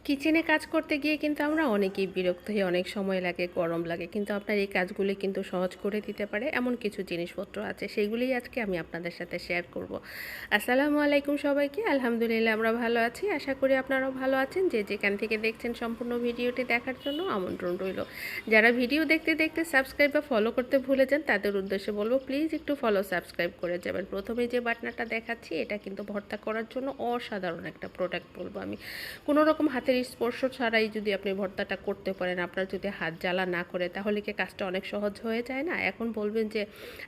কিচেনে কাজ করতে গিয়ে কিন্তু আমরা অনেকেই বিরক্ত হই, অনেক সময় লাগে, গরম লাগে, কিন্তু আপনার এই কাজগুলি কিন্তু সহজ করে দিতে পারে এমন কিছু জিনিসপত্র আছে, সেগুলিই আজকে আমি আপনাদের সাথে শেয়ার করব। আসসালামু আলাইকুম সবাইকে। আলহামদুলিল্লাহ আমরা ভালো আছি, আশা করি আপনারাও ভালো আছেন। যে যেখান থেকে দেখছেন সম্পূর্ণ ভিডিওটি দেখার জন্য আমন্ত্রণ রইল। যারা ভিডিও দেখতে দেখতে সাবস্ক্রাইব বা ফলো করতে ভুলে যান তাদের উদ্দেশ্যে বলবো, প্লিজ একটু ফলো সাবস্ক্রাইব করে যাবেন। প্রথমে যে বাটনাটা দেখাচ্ছি এটা কিন্তু ভর্তা করার জন্য অসাধারণ একটা প্রোডাক্ট বলবো আমি। কোনো রকম হাতের স্পর্শ ছাড়াই যদি আপনি ভর্তাটা করতে পারেন, আপনার যদি হাত জ্বালা না করে, তাহলে কি কাজটা অনেক সহজ হয়ে যায় না? এখন বলবেন যে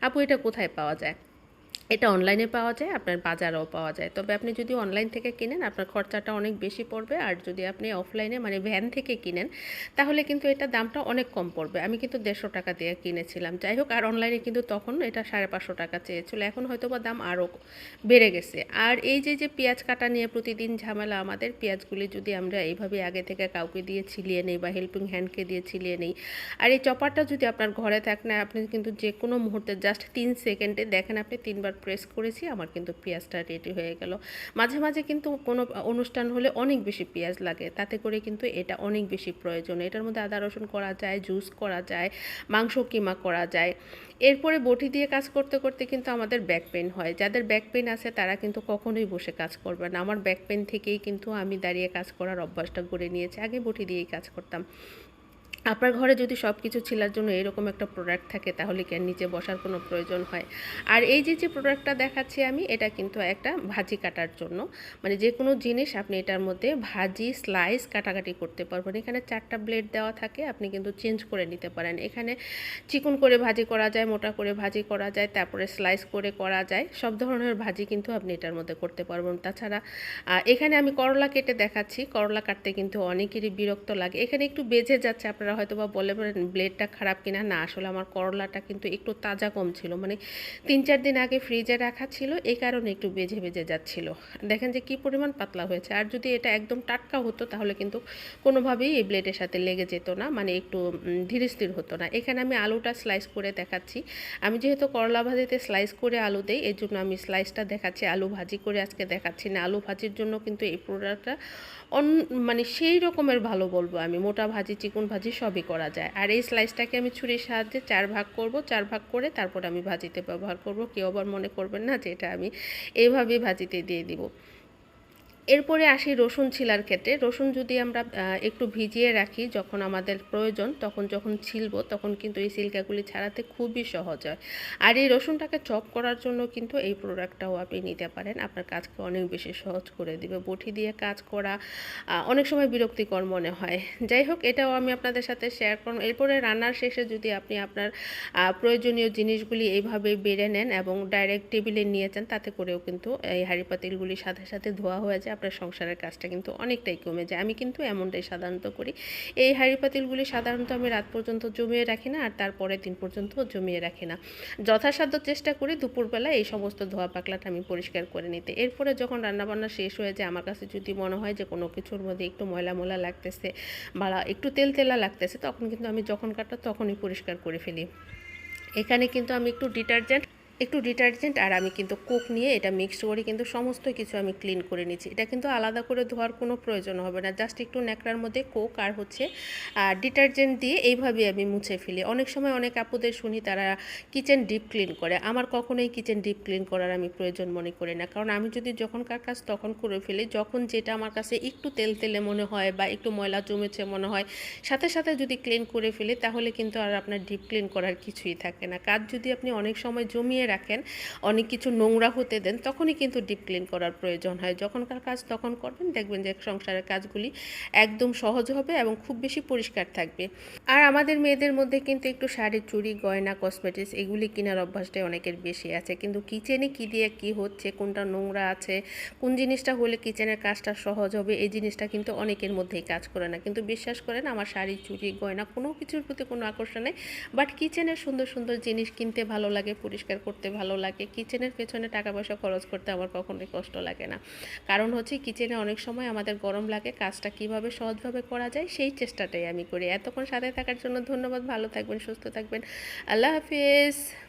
আপু এটা কোথায় পাওয়া যায়? এটা অনলাইনে পাওয়া যায়, আপনার বাজারেও পাওয়া যায়। তবে আপনি যদি অনলাইন থেকে কিনেন আপনার খরচাটা অনেক বেশি পড়বে, আর যদি আপনি অফলাইনে মানে ভ্যান থেকে কিনেন তাহলে কিন্তু এটা দামটা অনেক কম পড়বে। আমি কিন্তু 150 টাকা দিয়ে কিনেছিলাম। যাই হোক, আর অনলাইনে কিন্তু তখন এটা 550 টাকা চেয়েছিল, এখন হয়তো বা দাম আরও বেড়ে গেছে। আর এই যে যে পেঁয়াজ কাটা নিয়ে প্রতিদিন ঝামেলা আমাদের, পেঁয়াজগুলি যদি আমরা এইভাবে আগে থেকে কাউকে দিয়ে ছিলিয়ে নেই বা হেল্পিং হ্যান্ডকে দিয়ে ছিলিয়ে নেই, আর এই চপারটা যদি আপনার ঘরে থাকে না, আপনি কিন্তু যে কোনো মুহূর্তে জাস্ট 3 সেকেন্ডে দেখেন আপনি 3বার প্রেস করেছি আমার কিন্তু পেঁয়াজটা রেডি হয়ে গেল। মাঝে মাঝে কিন্তু কোনো অনুষ্ঠান হলে অনেক বেশি পেঁয়াজ লাগে, তাতে করে কিন্তু এটা অনেক বেশি প্রয়োজন। এটার মধ্যে আদা রসুন করা যায়, জুস করা যায়, মাংস কিমা করা যায়। এরপরে বটি দিয়ে কাজ করতে করতে কিন্তু আমাদের ব্যাক পেন হয়। যাদের ব্যাক পেন আছে তারা কিন্তু কখনোই বসে কাজ করবে না। আমার ব্যাক পেন থেকেই কিন্তু আমি দাঁড়িয়ে কাজ করার অভ্যাসটা গড়ে নিয়েছি, আগে বটি দিয়েই কাজ করতাম। আপনার ঘরে যদি সব কিছু ছিলার জন্য এরকম একটা প্রোডাক্ট থাকে তাহলে কি আর নিচে বসার কোনো প্রয়োজন হয়? আর এই যে যে প্রোডাক্টটা দেখাচ্ছি আমি, এটা কিন্তু একটা ভাজি কাটার জন্য, মানে যে কোনো জিনিস আপনি এটার মধ্যে ভাজি স্লাইস কাটাকাটি করতে পারবেন। এখানে 4টা ব্লেড দেওয়া থাকে, আপনি কিন্তু চেঞ্জ করে নিতে পারেন। এখানে চিকন করে ভাজি করা যায়, মোটা করে ভাজি করা যায়, তারপরে স্লাইস করে করা যায়। সব ধরনের ভাজি কিন্তু আপনি এটার মধ্যে করতে পারবেন। তাছাড়া এখানে আমি করলা কেটে দেখাচ্ছি। করলা কাটতে কিন্তু অনেকেরই বিরক্ত লাগে, এখানে একটু বেজে যাচ্ছে। আপনারা হয়তো বা বলে পারেন ব্লেডটা খারাপ কিনা, না আসলে আমার করলাটা কিন্তু একটু তাজা কম ছিল, মানে 3-4 দিন আগে ফ্রিজে রাখা ছিল, এই কারণে একটু বেজে বেজে যাচ্ছিল। দেখেন যে কি পরিমাণ পাতলা হয়েছে। আর যদি এটা একদম টাটকা হতো তাহলে কিন্তু কোনোভাবেই এই ব্লেডের সাথে লেগে যেত না, মানে একটু ধীরে স্থির হতো না। এখানে আমি আলুটা স্লাইস করে দেখাচ্ছি। আমি যেহেতু করলা ভাজিতে স্লাইস করে আলু দেই, এই জন্য আমি স্লাইসটা দেখাচ্ছি, আলু ভাজি করে আজকে দেখাচ্ছি না। আলু ভাজির জন্য কিন্তু এই প্রোডাক্টটা অন মানে সেই রকমের ভালো বলবো আমি। মোটা ভাজি, চিকন ভাজি সবই করা যায়। আর এই স্লাইসটাকে আমি ছুরির সাহায্যে 4 ভাগ করব, 4 ভাগ করে তারপর আমি ভাজিতে ব্যবহার করব। কেউ আবার মনে করবেন না যে এটা আমি এইভাবেই ভাজিতে দিয়ে দিব। এরপরে আসি রসুন ছিলার ক্ষেত্রে। রসুন যদি আমরা একটু ভিজিয়ে রাখি, যখন আমাদের প্রয়োজন তখন যখন ছিলবো তখন কিন্তু এই সিল্কাগুলি ছাড়াতে খুবই সহজ হয়। আর এই রসুনটাকে চপ করার জন্য কিন্তু এই প্রোডাক্টটাও আপনি নিতে পারেন, আপনার কাজকে অনেক বেশি সহজ করে দিবে। বটি দিয়ে কাজ করা অনেক সময় বিরক্তিকর মনে হয়। যাই হোক, এটাও আমি আপনাদের সাথে শেয়ার করব। এরপরে রান্নার শেষে যদি আপনি আপনার প্রয়োজনীয় জিনিসগুলি এইভাবে বেড়ে নেন এবং ডাইরেক্ট টেবিলে নিয়ে যান, তাতে করেও কিন্তু এই হাঁড়ি পাতিলগুলির সাথে সাথে ধোয়া হয়ে যায়, আপনার সংসারের কাজটা কিন্তু অনেকটাই কমে যায়। আমি কিন্তু এমনটাই সাধারণত করি। এই হাঁড়ি পাতিলগুলি সাধারণত আমি রাত পর্যন্ত জমিয়ে রাখি না, আর তারপরের দিন পর্যন্ত জমিয়ে রাখি না। যথাসাধ্য চেষ্টা করি দুপুরবেলা এই সমস্ত ধোয়া পাকলাটা আমি পরিষ্কার করে নিতে। এরপরে যখন রান্নাবান্না শেষ হয়ে যায়, আমার কাছে যদি মনে হয় যে কোনো কিছুর মধ্যে একটু ময়লা ময়লা লাগতেছে বা একটু তেল তেলা লাগতেছে, তখন কিন্তু আমি যখন কাটা তখনই পরিষ্কার করে ফেলি। এখানে কিন্তু আমি একটু ডিটারজেন্ট আর আমি কিন্তু কোক নিয়ে এটা মিক্সড করে কিন্তু সমস্ত কিছু আমি ক্লিন করে নিচ্ছি। এটা কিন্তু আলাদা করে ধোয়ার কোনো প্রয়োজন হবে না, জাস্ট একটু ন্যাকড়ার মধ্যে কোক আর হচ্ছে ডিটারজেন্ট দিয়ে এইভাবে আমি মুছে ফেলি। অনেক সময় অনেক আপুদের শুনি তারা কিচেন ডিপ ক্লিন করে, আমার কখনোই কিচেন ডিপ ক্লিন করার আমি প্রয়োজন মনে করি না। কারণ আমি যদি যখনকার কাজ তখন করে ফেলি, যখন যেটা আমার কাছে একটু তেল তেলে মনে হয় বা একটু ময়লা জমেছে মনে হয়, সাথে সাথে যদি ক্লিন করে ফেলি, তাহলে কিন্তু আর আপনার ডিপ ক্লিন করার কিছুই থাকে না। কাজ যদি আপনি অনেক সময় জমিয়ে রাখেন, অনেক কিছু নোংরা হতে দেন, তখনই কিন্তু ডিপ ক্লিন করার প্রয়োজন হয়। যখনকার কাজ তখন করবেন, দেখবেন যে সংসারের কাজগুলি একদম সহজ হবে এবং খুব বেশি পরিষ্কার থাকবে। আর আমাদের মেয়েদের মধ্যে কিন্তু একটু শাড়ি, চুড়ি, গয়না, কসমেটিক্স এগুলি কেনার অভ্যাসটাই অনেকের বেশি আছে, কিন্তু কিচেনে কী দিয়ে কী হচ্ছে, কোনটা নোংরা আছে, কোন জিনিসটা হলে কিচেনের কাজটা সহজ হবে, এই জিনিসটা কিন্তু অনেকের মধ্যেই কাজ করে না। কিন্তু বিশ্বাস করেন, আমার শাড়ি, চুড়ি, গয়না কোনো কিছুর প্রতি কোনো আকর্ষণ নেই, বাট কিচেনের সুন্দর সুন্দর জিনিস কিনতে ভালো লাগে, পরিষ্কার করতে ভালো লাগে। কিচেনের পেছনে টাকা পয়সা খরচ করতে আমার কখনোই কষ্ট লাগে না। কারণ হচ্ছে কিচেনে অনেক সময় আমাদের গরম লাগে, কাজটা কিভাবে সহজভাবে করা যায় সেই চেষ্টাটাই আমি করি। এতক্ষণ সাথে থাকার জন্য ধন্যবাদ। ভালো থাকবেন, সুস্থ থাকবেন। আল্লাহ হাফিজ।